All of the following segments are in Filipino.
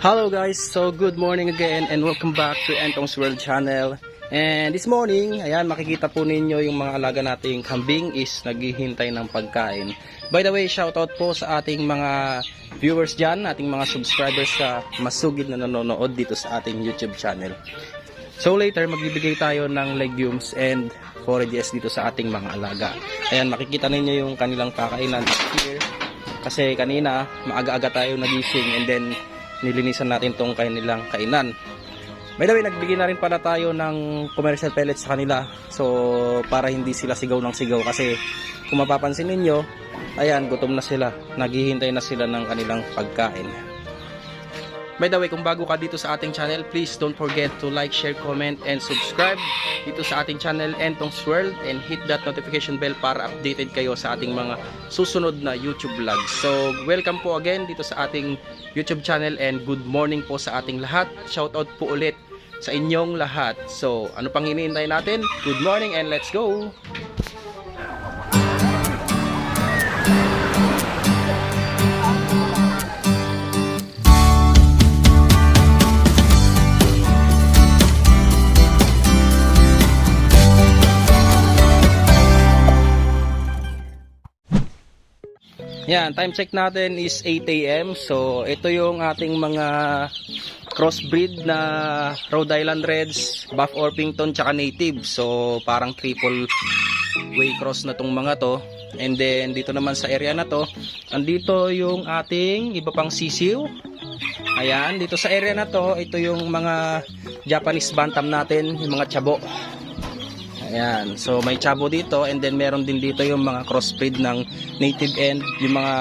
Hello guys, so good morning again and welcome back to Entong's World Channel. And this morning, ayan, makikita po ninyo yung mga alaga nating kambing is naghihintay ng pagkain. By the way, shoutout po sa ating mga viewers dyan, ating mga subscribers sa masugid na nanonood dito sa ating YouTube channel. So later, magbibigay tayo ng legumes and forages dito sa ating mga alaga. Ayan, makikita ninyo yung kanilang kakainan here. Kasi kanina, maaga-aga tayo nagising and then nilinisan natin tong kanilang kainan. By the way, nagbigay na rin pala tayo ng commercial pellets sa kanila. So, para hindi sila sigaw ng sigaw. Kasi, kung mapapansin ninyo, ayan, gutom na sila. Naghihintay na sila ng kanilang pagkain. By the way, kung bago ka dito sa ating channel, please don't forget to like, share, comment, and subscribe dito sa ating channel, Entong's World, and hit that notification bell para updated kayo sa ating mga susunod na YouTube vlogs. So, welcome po again dito sa ating YouTube channel and good morning po sa ating lahat. Shoutout po ulit sa inyong lahat. So, ano pang hinihintay natin? Good morning and let's go! Yan, time check natin is 8 AM. So, ito yung ating mga crossbreed na Rhode Island Reds, Buff Orpington, tsaka native. So, parang triple way cross na tong mga to. And then, dito naman sa area na to, andito yung ating iba pang sisiw. Ayan, dito sa area na to, ito yung mga Japanese bantam natin, yung mga chabo. Ayan, so may chabo dito and then meron din dito yung mga crossbreed ng native and yung mga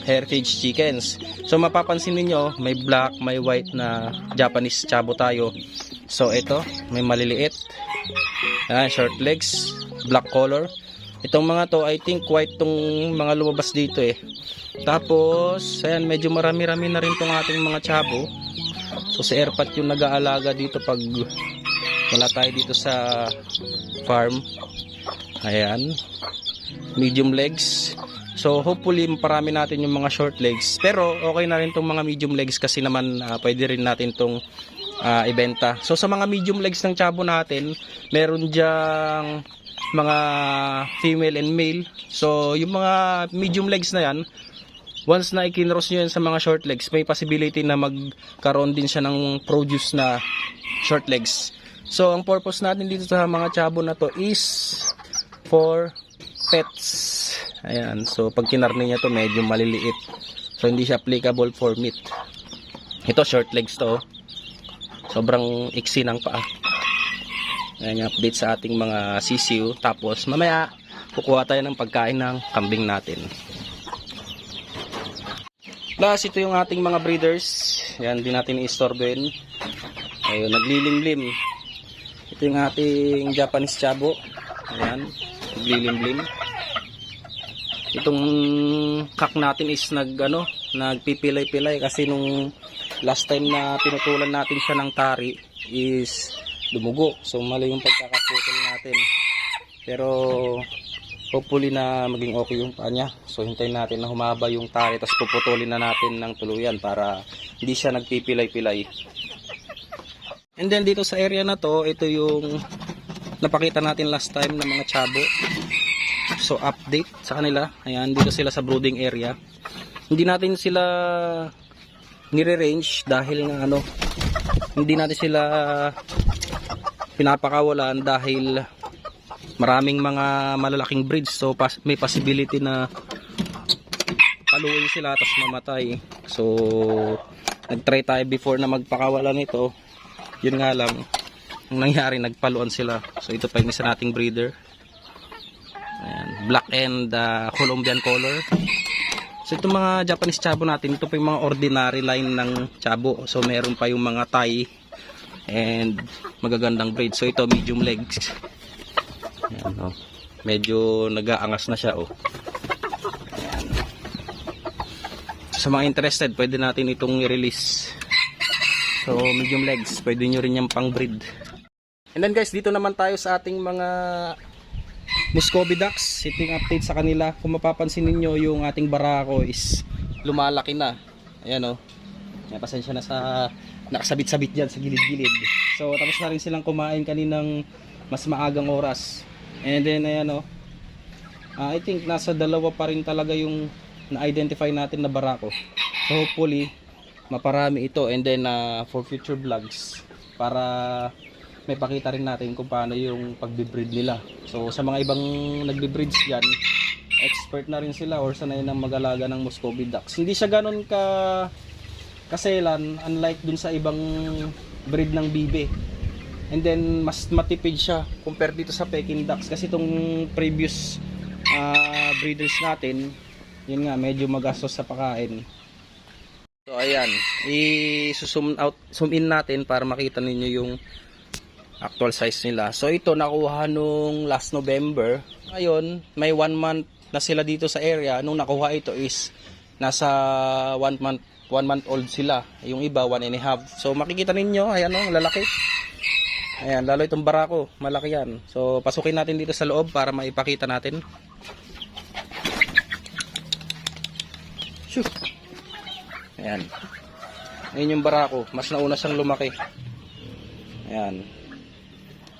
heritage chickens. So mapapansin niyo may black, may white na Japanese chabo tayo. So ito, may maliliit. Ayan, short legs, black color. Itong mga to, I think white tong mga lumabas dito eh. Tapos, ayan, medyo marami-rami na rin tong ating mga chabo. So si Airpat yung nag-aalaga dito pag wala tayo dito sa farm. Ayan, medium legs. So hopefully parami natin yung mga short legs, pero okay na rin tong mga medium legs kasi naman pwede rin natin tong ibenta. So sa mga medium legs ng chabo natin, meron dyang mga female and male. So yung mga medium legs na yan, once na ikinross nyo yan sa mga short legs, may possibility na magkaroon din siya ng produce na short legs. So, ang purpose natin dito sa mga chabo na to is for pets. Ayan. So, pag kinarne niya to, medyo maliliit. So, hindi siya applicable for meat. Ito, short legs to. Sobrang iksi ng paa. Ayan yung update sa ating mga sisiw. Tapos, mamaya, kukuha tayo ng pagkain ng kambing natin. Plus, ito yung ating mga breeders. Ayan, di natin i-istorbohin. Ayun, naglilimlim. Ito yung ating Japanese chabo. Ayan, naglilimlim. Itong kak natin is nagpipilay-pilay kasi nung last time na pinutulan natin siya ng tari is dumugo. So mali yung pagkakaputol natin. Pero hopefully na maging okay yung paa niya. So hintayin natin na humaba yung tari tapos puputulin na natin ng tuluyan para hindi siya nagpipilay-pilay. And then dito sa area na to, ito yung napakita natin last time ng mga chabo. So update sa kanila. Ayan, dito sila sa brooding area. Hindi natin sila nire-range dahil nga hindi natin sila pinapakawalan dahil maraming mga malalaking breeds. So may possibility na paluin sila tapos mamatay. So nag-try tayo before na magpakawalan ito. Yun nga lang, ang nangyari, nagpaluan sila. So ito pa yung isa nating breeder. Ayan, black and Colombian color. So itong mga Japanese chabo natin, ito pa yung mga ordinary line ng chabo. So meron pa yung mga Thai and magagandang breed. So ito medium legs. Ayan, medyo nag-aangas na siya. Ayan. So, sa mga interested, pwede natin itong i-release. So medium legs, pwede nyo rin yung pang breed. And then guys, dito naman tayo sa ating mga Muscovy ducks. Ito yung update sa kanila. Kung mapapansin niyo yung ating barako is lumalaki na. Ayan o. Yan, pasensya na sa nakasabit-sabit dyan sa gilid-gilid. So tapos na rin silang kumain kaninang mas maagang oras. And then ayan o, I think nasa dalawa pa rin talaga yung na-identify natin na barako. So hopefully maparami ito, and then for future vlogs para may pakita rin natin kung paano yung pagbe-breed nila. So sa mga ibang nagbe-breeds dyan, expert na rin sila or sanay nang mag-alaga ng Muscovy ducks. Hindi siya ganun kaselan, unlike dun sa ibang breed ng bibe. And then mas matipid siya compared dito sa Peking ducks, kasi itong previous breeders natin, yun nga, medyo magastos sa pakain. So ayan, zoom in natin para makita ninyo yung actual size nila. So ito nakuha nung last November. Ngayon may 1 month na sila dito sa area. Nung nakuha ito is nasa 1 month old sila. Yung iba 1.5. So makikita ninyo, ayan o, lalaki. Ayan, lalo itong barako, malaki yan. So pasukin natin dito sa loob para maipakita natin. Shoo. Ayan. Ayan yung barako, mas nauna siyang lumaki. Ayan.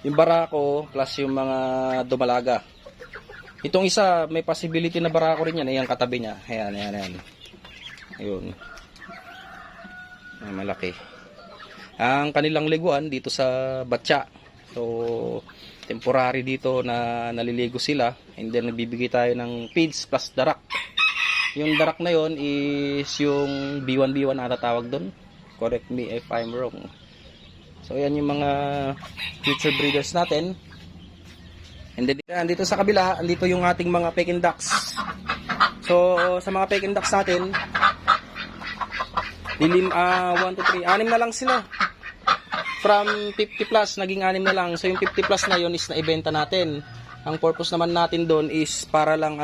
Yung barako plus yung mga dumalaga. Itong isa, may possibility na barako rin yan. Ayan, katabi niya. Ayan, ayan, ayan. Ayun. Ayan, malaki. Ang kanilang liguan dito sa batya. So, temporary dito na naliligo sila. And then, nagbibigay tayo ng feeds plus darak. Yung darak na yon is yung B1B1 na tatawag doon. Correct me if I'm wrong. So ayan yung mga future breeders natin. And then dito sa kabila, andito yung ating mga Peking ducks. So sa mga Peking ducks natin, 1, 2, 3, 6 na lang sila. From 50 plus, naging 6 na lang. So yung 50 plus na yun is naibenta natin. Ang purpose naman natin doon is para lang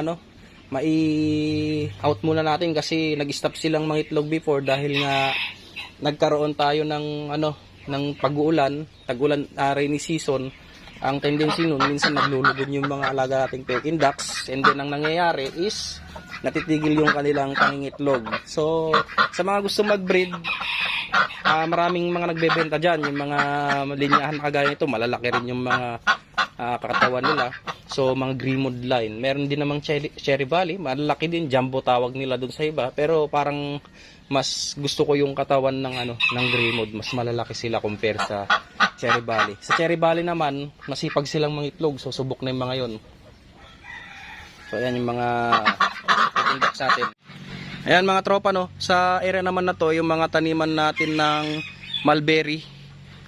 mai-out muna natin, kasi nag-stop silang mangitlog before dahil nga nagkaroon tayo ng ng pag-uulan, tag-ulan, rainy season. Ang tendency nun, minsan naglulugod yung mga alaga nating Peking ducks, and then ang nangyayari is natitigil yung kanilang pangingitlog. So sa mga gusto mag-breed, maraming mga nagbebenta dyan, yung mga linyahan kagaya nito, malalaki rin yung mga katawan nila. So mga Greenwood line, meron din namang Cherry Valley, malalaki din, jumbo tawag nila dun sa iba, pero parang mas gusto ko yung katawan ng ng Greenwood, mas malalaki sila compare sa Cherry Valley. Sa Cherry Valley naman, masipag silang mangitlog, so subok na yung mga yon. So ayan yung mga index natin. Ayan mga tropa, sa area naman na to, yung mga taniman natin ng mulberry.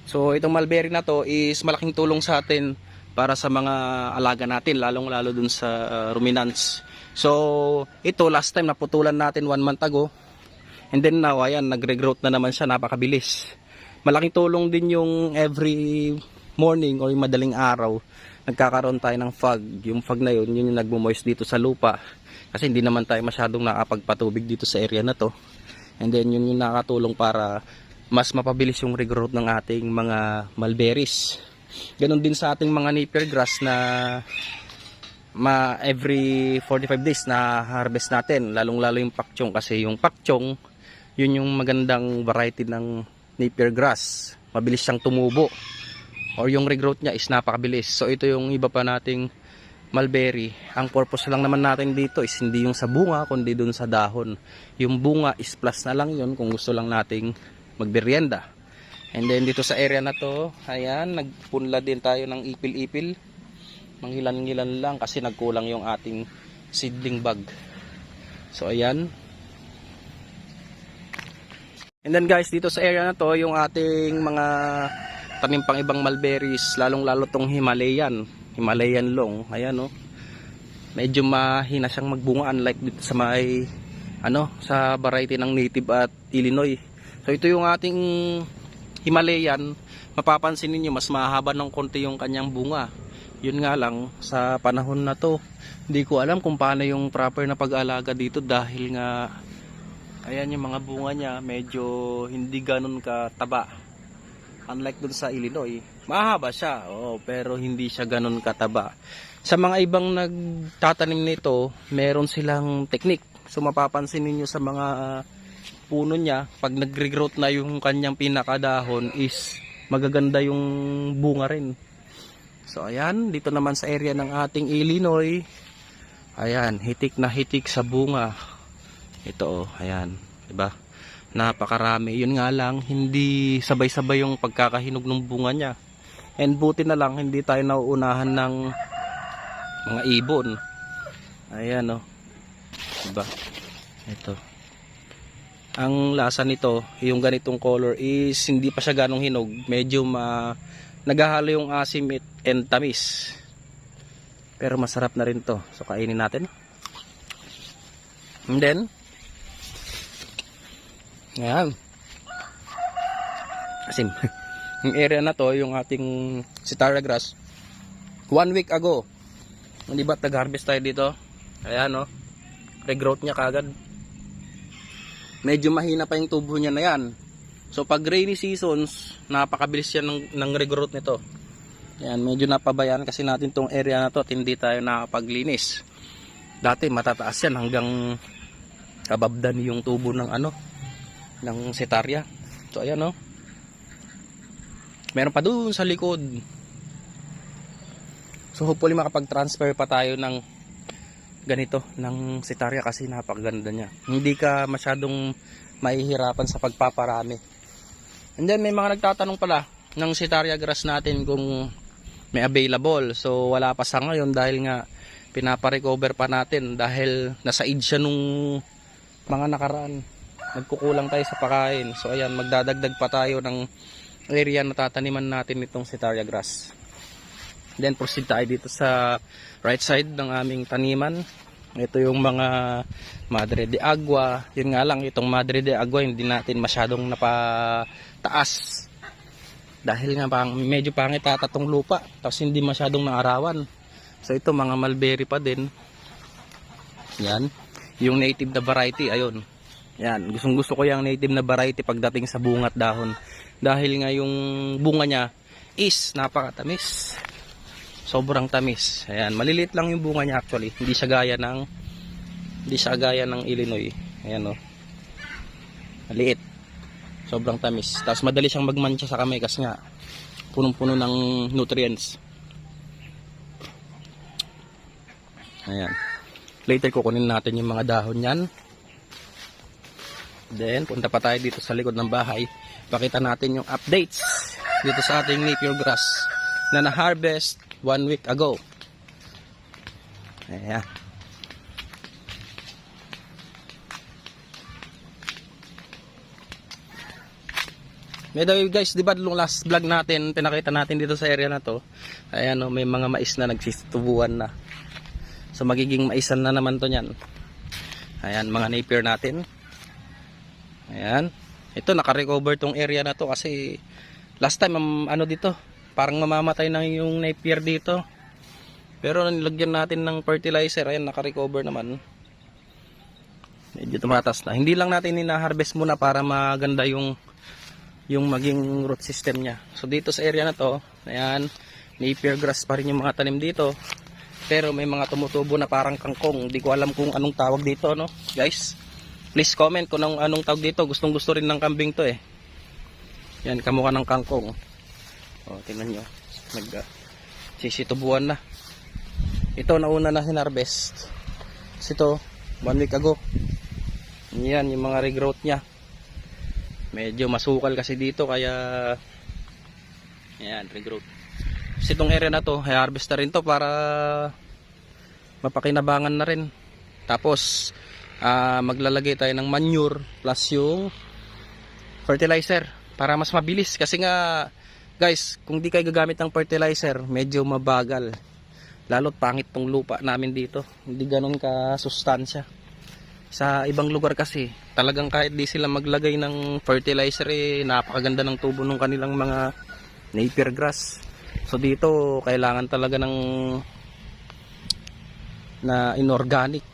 So itong mulberry na to is malaking tulong sa atin para sa mga alaga natin, lalong-lalo dun sa ruminants. So ito last time naputulan natin 1 month ago. And then now, ayan, nagre-growth na naman siya, napakabilis. Malaking tulong din yung every morning or yung madaling araw, nagkakaroon tayo ng fog. Yung fog na yun yung nagmo-moist dito sa lupa. Kasi hindi naman tayo masyadong nakapagpatubig dito sa area na to. And then yun yung nakatulong para mas mapabilis yung regrowth ng ating mga mulberries. Ganon din sa ating mga napier grass na every 45 days na harvest natin. Lalong-lalo yung pakchong, kasi yung pakchong, yun yung magandang variety ng napier grass. Mabilis siyang tumubo, or yung regrowth niya is napakabilis. So ito yung iba pa nating mulberry. Ang purpose lang naman natin dito is hindi yung sa bunga, kundi dun sa dahon. Yung bunga is plus na lang yun kung gusto lang nating magmerienda. And then dito sa area na to, ayan, nagpunla din tayo ng ipil-ipil. Manghilan-ngilan lang kasi nagkulang yung ating seedling bag. So ayan. And then guys, dito sa area na to, yung ating mga tanim pang ibang mulberries, lalong-lalo tong Himalayan long. Ayan medyo mahina siyang magbunga, unlike dito sa may sa variety ng native at Illinois. So ito yung ating Himalayan. Mapapansin niyo mas mahaba ng konti yung kanyang bunga. Yun nga lang, sa panahon na to, hindi ko alam kung paano yung proper na pag-alaga dito, dahil nga ayan yung mga bunga niya medyo hindi ganun kataba. Unlike dun sa Illinois, mahaba siya, pero hindi siya ganun kataba. Sa mga ibang nagtatanim nito, meron silang technique. So mapapansin niyo sa mga puno niya, pag nag-regrowth na yung kanyang pinakadahon is magaganda yung bunga rin. So ayan, dito naman sa area ng ating Illinois, ayan, hitik na hitik sa bunga. Ito oh, ayan, 'di ba? Napakarami. Yun nga lang, hindi sabay-sabay yung pagkakahinog ng bunga niya. And buti na lang hindi tayo nauunahan ng mga ibon. Ayan oh. 'Di ba? Ito. Ang lasa nito, yung ganitong color is hindi pa siya ganong hinog. Medyo naghahalo yung asim and tamis. Pero masarap na rin to. So kainin natin. And then, ayan. Asim. Yung area na to, yung ating Setaria grass, 1 week ago, hindi ba nag-harvest tayo dito? Ayan o. Regrowth niya kagad. Medyo mahina pa yung tubo niya na yan. So pag rainy seasons, napakabilis yan ng regrowth nito. Yan, medyo napabayaan kasi natin tong area na to at hindi tayo nakapaglinis. Dati matataas yan hanggang kababdan yung tubo ng ng Setaria. So ayan oh. Meron pa doon sa likod. So hopefully makapag-transfer pa tayo ng ganito ng Setaria kasi napakaganda niya. Hindi ka masyadong mahihirapan sa pagpaparami. And then may mga nagtatanong pala ng Setaria grass natin kung may available. So wala pa sa ngayon dahil nga pinapa-recover pa natin dahil nasa age siya nung mga nakaraan. Nagkukulang tayo sa pakain. So ayan, magdadagdag pa tayo ng area na tataniman natin itong Setaria grass. Then proceed tayo dito sa right side ng aming taniman. Ito yung mga Madre de Agua. Yun nga lang, itong Madre de Agua hindi natin masyadong napataas. Dahil nga medyo pangit ata tong lupa. Tapos hindi masyadong naarawan. So ito mga mulberry pa din. Yan. Yung native na variety, ayun. Yan. Gustong gusto ko yung native na variety pagdating sa bunga at dahon. Dahil nga yung bunga niya is napakatamis. Sobrang tamis. Ayan, maliliit lang yung bunga niya actually. Hindi siya gaya ng Illinois. Ayan oh. Maliit. Sobrang tamis. Tapos madali siyang magmantsa sa kamay kasi nga punong-puno ng nutrients. Ayan. Later kukunin natin yung mga dahon niyan. Then punta pa tayo dito sa likod ng bahay. Pakita natin yung updates dito sa ating Napier grass na na-harvest 1 week ago. Ayan. By the way guys, di ba nung last vlog natin, pinakita natin dito sa area na to, ayan o, may mga mais na nagsistubuan na. So magiging maisan na naman to nyan. Ayan, mga Napier natin. Ayan. Ito, naka-recover tong area na to kasi last time, dito, parang mamamatay na yung Napier dito. Pero nilagyan natin ng fertilizer. Ayan, naka-recover naman. Medyo tumatas na. Hindi lang natin ina-harvest muna para maganda yung maging root system niya. So dito sa area na to, ayan, Napier grass pa rin yung mga tanim dito. Pero may mga tumutubo na parang kangkong. Hindi ko alam kung anong tawag dito, no, guys. Please comment kung anong tawag dito. Gustong gusto rin ng kambing to eh. Yan, kamukha ng kangkong. O, tingnan nyo. Sisitubuan na. Ito, nauna na hinarvest. Kasi ito, 1 week ago. Yan, yung mga regrowth nya. Medyo masukal kasi dito, kaya yan, regrowth. Kasi itong area na to, harvest na rin to para mapakinabangan na rin. Tapos, maglalagay tayo ng manure plus yung fertilizer para mas mabilis. Kasi nga, guys, kung di kayo gagamit ng fertilizer, medyo mabagal. Lalo't pangit tong lupa namin dito. Hindi ganun ka sustansya. Sa ibang lugar kasi, talagang kahit di sila maglagay ng fertilizer, napakaganda ng tubo ng kanilang mga Napier grass. So dito, kailangan talaga ng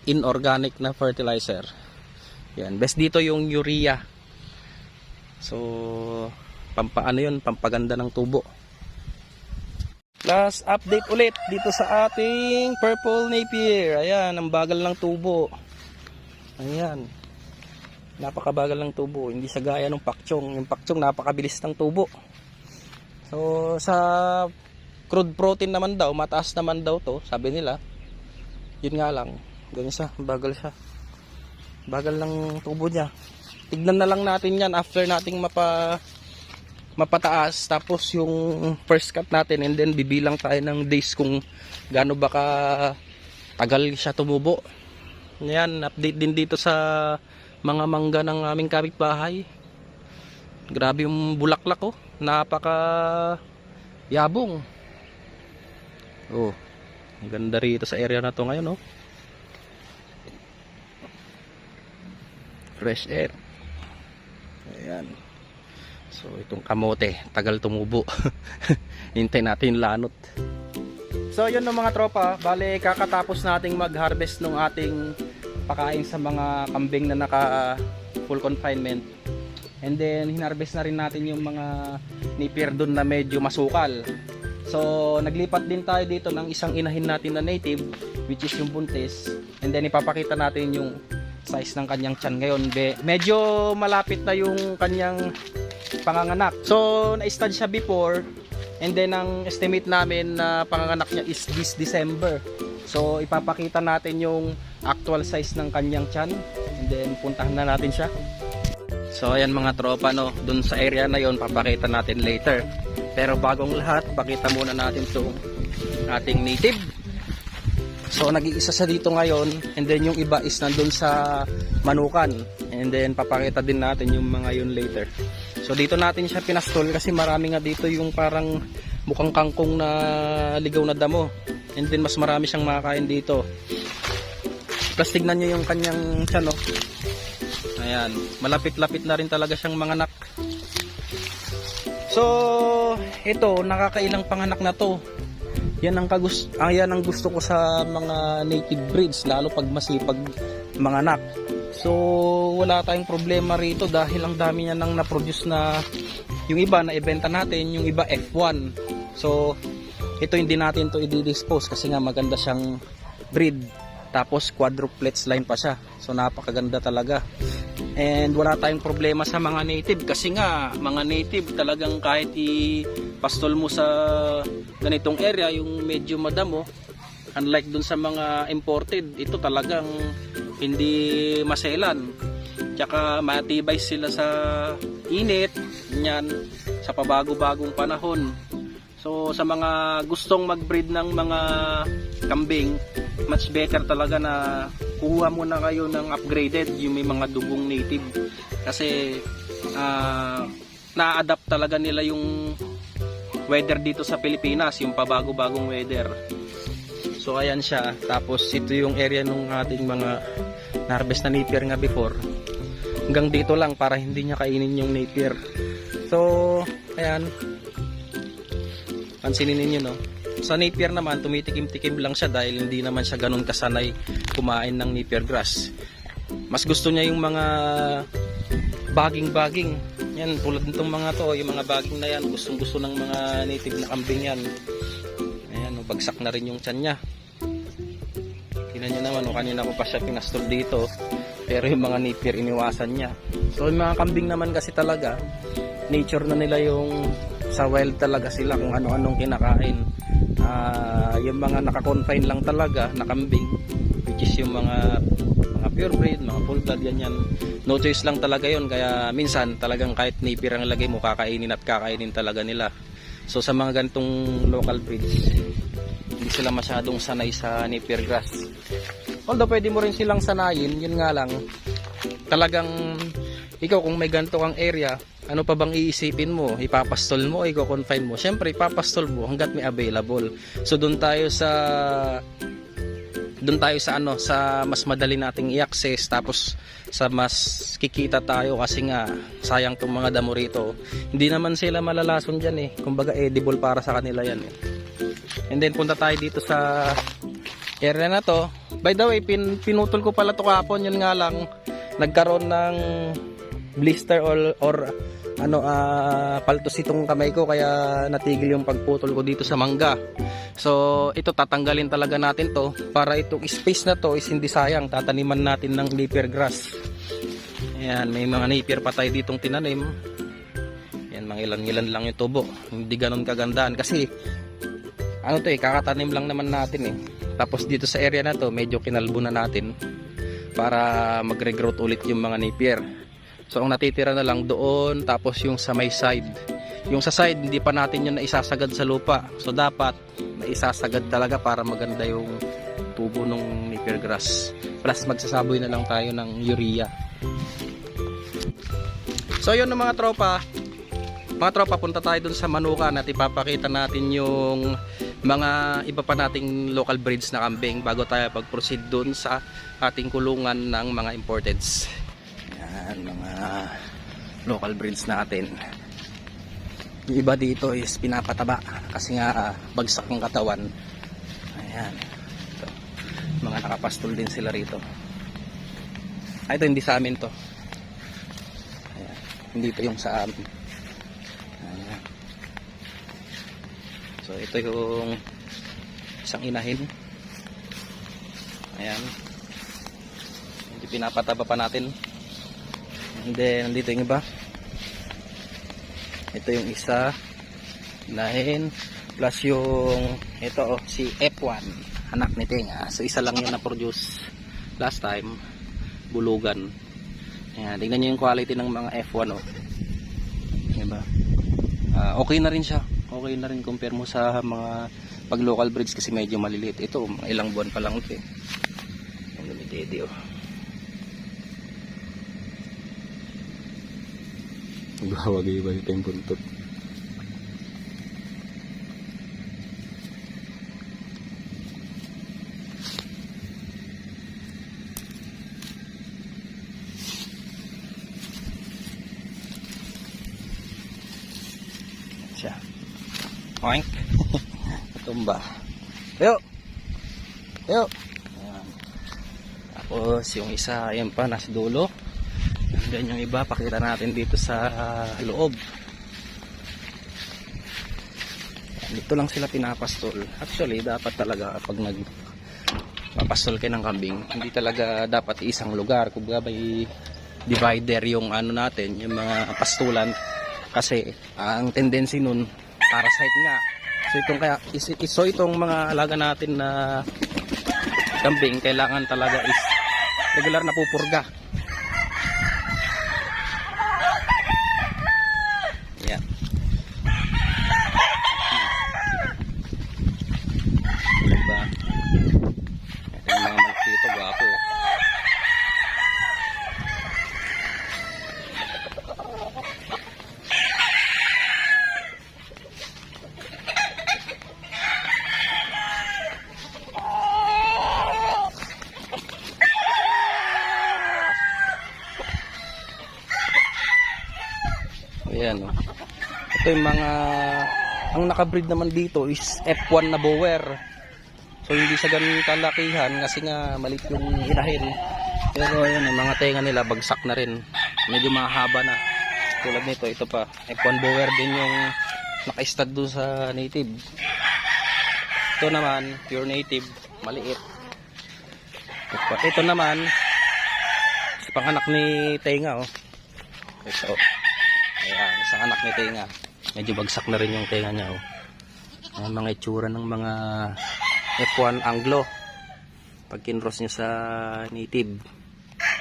inorganic na fertilizer. Yan, best dito yung urea. So, pampaganda ng tubo. Last update ulit dito sa ating purple Napier. Ayan, ang bagal ng tubo. Ayan. Napakabagal ng tubo, hindi sa gaya ng pakchong. Yung pakchong napakabilis ng tubo. So sa crude protein naman daw, mataas naman daw to, sabi nila. Yun nga lang, ganyan siya, bagal siya. Bagal ng tubo niya. Tignan na lang natin yan after nating mapataas. Tapos yung first cut natin, and then bibilang tayo ng days kung gaano ba ka tagal siya tumubo. Yan, update din dito sa mga mangga ng aming kapitbahay. Grabe yung bulaklak, oh. Napaka yabong. Oh, ang ganda rito sa area na to ngayon, oh. Fresh air. Ayan. So itong kamote, tagal tumubo. Hintay natin yung lanot. So yun ng mga tropa, bale kakatapos nating mag-harvest ng ating pakain sa mga kambing na naka full confinement. And then hinarvest na rin natin yung mga nipir doon na medyo masukal. So naglipat din tayo dito ng isang inahin natin na native, which is yung buntis. And then ipapakita natin yung size ng kanyang tiyan ngayon. Medyo malapit na yung kanyang panganganak. So na-stud siya before, and then ang estimate namin na panganganak niya is this December. So ipapakita natin yung actual size ng kanyang tiyan, and then puntahan na natin siya. So ayan mga tropa, no, dun sa area na yon papakita natin later. Pero bagong lahat, pakita muna natin itong ating native. So nag-iisa siya dito ngayon, and then yung iba is nandun sa manukan, and then papakita din natin yung mga yun later. So dito natin siya pinastol kasi marami nga dito yung parang mukhang kangkong na ligaw na damo, and then mas marami siyang makakain dito. Plus tignan nyo yung kanyang tiyan, no? Ayan, malapit-lapit na rin talaga siyang manganak. So ito, nakakailang panganak na to. Yan ang gusto ko sa mga native breeds, lalo pag masipag manganak. So wala tayong problema rito dahil ang dami niya nang na-produce na, yung iba na ibenta natin, yung iba F1. So ito hindi natin to i-dispose kasi nga maganda siyang breed. Tapos quadruplets line pa siya. So napakaganda talaga. And wala tayong problema sa mga native kasi nga mga native talagang kahit ipastol mo sa ganitong area yung medyo madamo, unlike dun sa mga imported, ito talagang hindi maselan. Tsaka matibay sila sa init, yan, sa pabago-bagong panahon. So sa mga gustong mag-breed ng mga kambing, much better talaga na kuha muna kayo ng upgraded, yung may mga dugong native. Kasi na-adapt talaga nila yung weather dito sa Pilipinas, yung pabago-bagong weather. So ayan siya. Tapos ito yung area nung ating mga na-harvest na napier nga before. Hanggang dito lang para hindi niya kainin yung napier. So ayan, pansinin ninyo, no? Sa napier naman, tumitikim-tikim lang siya dahil hindi naman siya ganun kasanay kumain ng napier grass. Mas gusto niya yung mga baging-baging. Yan, tulad nitong mga to, yung mga baging na yan, gustong-gusto ng mga native na kambing yan. Ayan, bagsak na rin yung tiyan niya. Tingnan niyo naman, kanina ko pa siya pinastol dito. Pero yung mga napier, iniwasan niya. So yung mga kambing naman kasi talaga, nature na nila yung sa wild talaga sila kung ano-anong kinakain. Yung mga naka-confine lang talaga na kambing, which is yung mga purebred, mga full blood, yan. No choice lang talaga yon, kaya minsan talagang kahit napier ang lagay mo, kakainin at kakainin talaga nila. So sa mga ganitong local breeds, hindi sila masyadong sanay sa napier grass. Although pwede mo rin silang sanayin, yun nga lang, talagang ikaw kung may ganito kang area, ano pa bang iisipin mo? Ipapastol mo o i-confine mo? Siyempre ipapastol mo hanggat may available. So doon tayo sa ano, sa mas madali nating i-access, tapos sa mas kikita tayo kasi nga sayang tong mga damo rito. Hindi naman sila malalason diyan eh. Kumbaga edible para sa kanila yan eh. And then punta tayo dito sa area na to. By the way, pinutol ko pala to kahapon, yun nga lang nagkaroon ng blister or paltos itong kamay ko, kaya natigil yung pagputol ko dito sa mangga. So ito tatanggalin talaga natin to para itong space na to is hindi sayang, tataniman natin ng napier grass. Ayan, may mga napier pa tayo ditong tinanim. Ayan, mga ilan-ilan lang yung tubo. Hindi ganun kagandaan kasi ano to kakatanim lang naman natin Tapos dito sa area na to, medyo kinalbo na natin para mag-regrowth ulit yung mga napier. So ang natitira na lang doon, tapos yung sa may side. Yung sa side, hindi pa natin yun naisasagad sa lupa. So dapat naisasagad talaga para maganda yung tubo ng napier grass. Plus magsasaboy na lang tayo ng urea. So yun mga tropa. Mga tropa, punta tayo dun sa Manukan at ipapakita natin yung mga iba pa nating local breeds na kambing bago tayo pag-proceed dun sa ating kulungan ng mga importeds. Yan, mga local breeds natin. Yung iba dito is pinapataba kasi nga bagsak yung katawan. Ayan. Ito. Mga nakapastol din sila rito. Ito hindi sa amin to. Ayan. Hindi ito yung sa amin. Ayan. So ito yung isang inahin. Ayan. Hindi pinapataba pa natin. And then nandito yung iba. Ito yung isa. Inahin. Plus yung ito si F1. Anak ni Tenga. So isa lang yung na-produce last time. Bulugan. Ayan. Tingnan nyo yung quality ng mga F1 Diba? Okay na rin siya. Okay na rin compare mo sa mga pag local breeds kasi medyo maliliit. Ito, mga ilang buwan pa lang ito Ang limited Gawagay ba ito yung buntot? Siya. Oink. Tumba. Yo. Yo. Ayan. Tapos yung isa, ayan pa, nasa dulo. And yung iba, pakita natin dito sa loob. Dito lang sila pinapastol. Actually, dapat talaga pag nagpapastol kayo ng kambing, hindi talaga dapat isang lugar. Kung may divider yung ano natin, yung mga pastulan. Kasi ang tendency nun, parasite nga. So itong mga alaga natin na kambing, kailangan talaga is regular na pupurga. Yan. Diba? Ito yung mga malaki ito, gwapo. Ayan Ito yung mga ang nakabreed naman dito is F1 na Boer. So hindi sa ganun kalakihan kasi nga maliit yung inahin. Pero ayan yung mga tenga nila bagsak na rin. Medyo mahaba na. Tulad nito, ito pa. F1 Boer din yung naka-stud doon sa native. Ito naman, pure native, maliit. Ito naman, panganak ni Tenga Ito. Ayan, isang anak ni Tenga. Medyo bagsak na rin yung tenga niya Ayan, mga itsura ng mga F1 Anglo. Pag kinross niya sa native,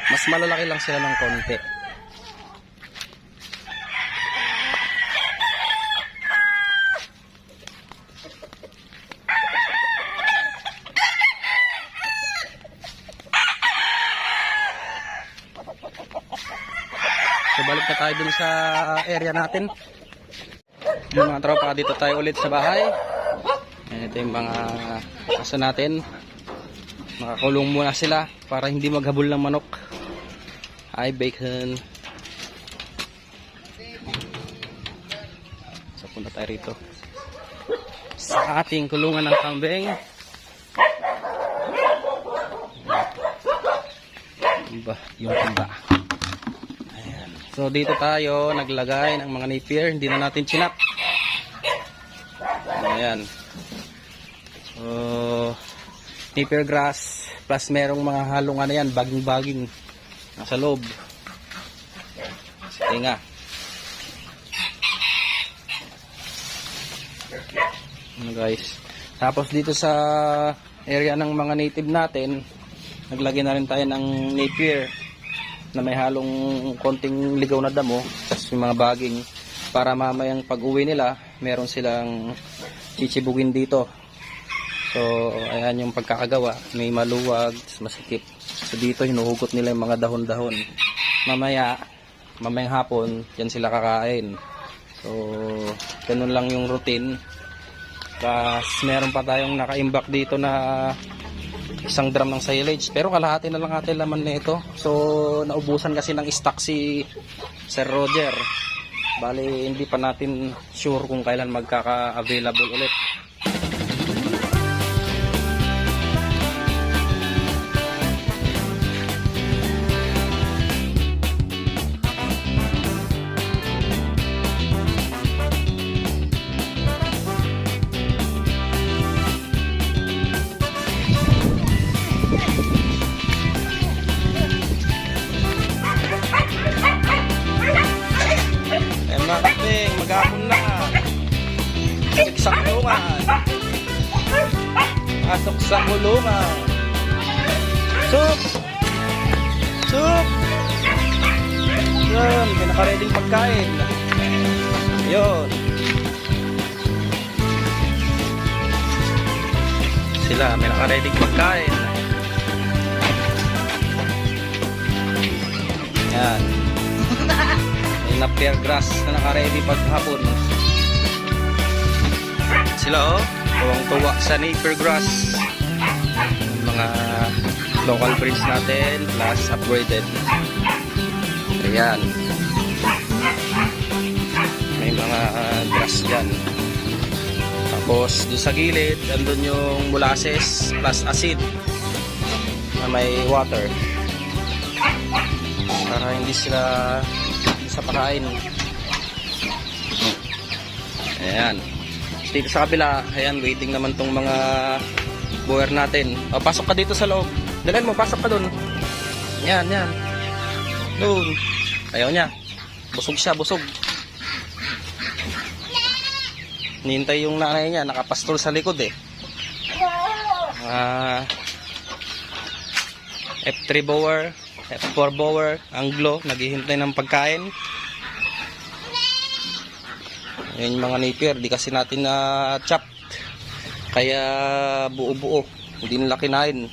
mas malalaki lang sila ng konti. So balik na tayo dun sa area natin. Yung mga tropa, dito tayo ulit sa bahay. Ito yung mga aso natin. Nakakulong muna sila para hindi maghabol ng manok. Hi bacon. So punta tayo rito sa ating kulungan ng kambing. Yung timba. So dito tayo naglagay ng mga napier, hindi na natin chinap. Ayan. So napier grass plus merong mga halong ano yan, baging-baging nasa loob. tinga. Ano guys. Tapos dito sa area ng mga native natin, naglagay na rin tayo ng napier na may halong konting ligaw na damo, tapos yung mga baging, para mamayang pag uwi nila meron silang chichibugin dito. So ayan yung pagkakagawa, may maluwag, masikip. So dito hinuhugot nila yung mga dahon-dahon. Mamayang hapon yan sila kakain. So ganun lang yung routine. Tapos meron pa tayong nakaimbak dito na isang drum ng silage, pero kalahati na lang atin laman nito. So naubusan kasi ng stock si Sir Roger. Bali hindi pa natin sure kung kailan magkaka-available ulit. Maghapon na. Pasok sa kulungan. Pasok sa kulungan. Sup! Sup! Yun, may nakareding pagkain. Yun. Sila, may nakareding pagkain. Yan. Na pear grass na naka-ready paghapon. Sila tuwang-tuwa sa napier grass. Mga local breeds natin plus upgraded. Ayan. May mga grass dyan. Tapos doon sa gilid, andun yung molasses plus acid na may water. Para hindi sila sa pakain. Ayan. Dito sa kabila, ayan, waiting naman tong mga boer natin. O, pasok ka dito sa loob. Dalhin mo, pasok ka dun. Yan, yan. Dun. Ayaw niya. Busog siya, busog. Nihintay yung nanay niya, nakapastol sa likod eh. F3 bower, F4 bower, Anglo, naghihintay ng pagkain. Yan yung mga napier, di kasi natin na chop. Kaya buo-buo, hindi nila kinain.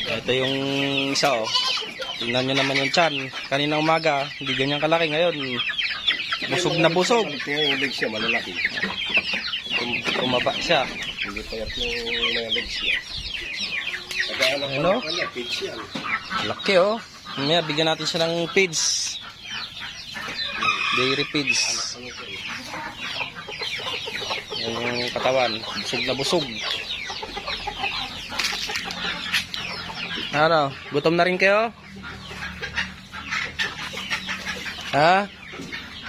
Ito yung isa Tingnan nyo naman yung tiyan. Kanina umaga, hindi ganyan kalaki. Ngayon, busog na busog. Yung legs niya, malalaki. Tumaba siya. Hindi pa yung mga legs niya. Ano? Laki Mamaya, bigyan natin siya ng feeds. Dairy feeds. Yung katawan, busog na busog. Ano? Gutom na rin kayo? Ha?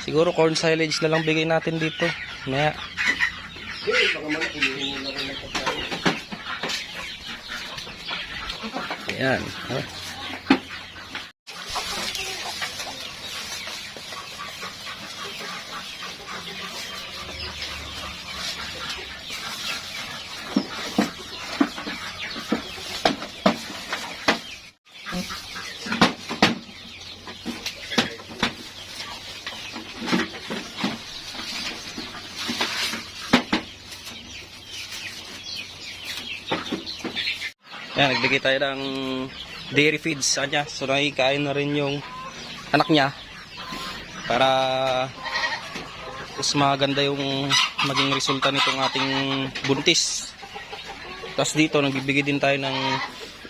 Siguro corn silage na lang bigay natin dito. Maya. Ayan. Ayan, nagbigay tayo ng dairy feeds sa kanya. So nakikain na rin yung anak niya para mas maganda yung maging resulta nitong ating buntis. Tapos dito nagbibigay din tayo ng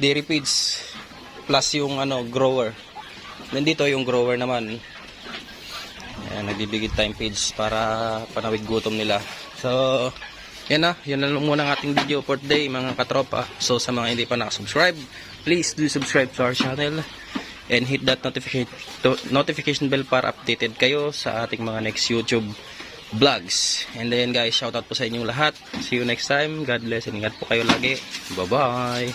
dairy feeds plus yung ano, grower. Nandito yung grower naman. Ayan, nagbibigay time page para panawid gutom nila. So, yan na. Yun na lang muna ang ating video for today, mga katropa. So, sa mga hindi pa nakasubscribe, please do subscribe to our channel and hit that notification bell para updated kayo sa ating mga next YouTube vlogs. And then guys, shoutout po sa inyong lahat. See you next time. God bless and ingat po kayo lagi. Bye-bye.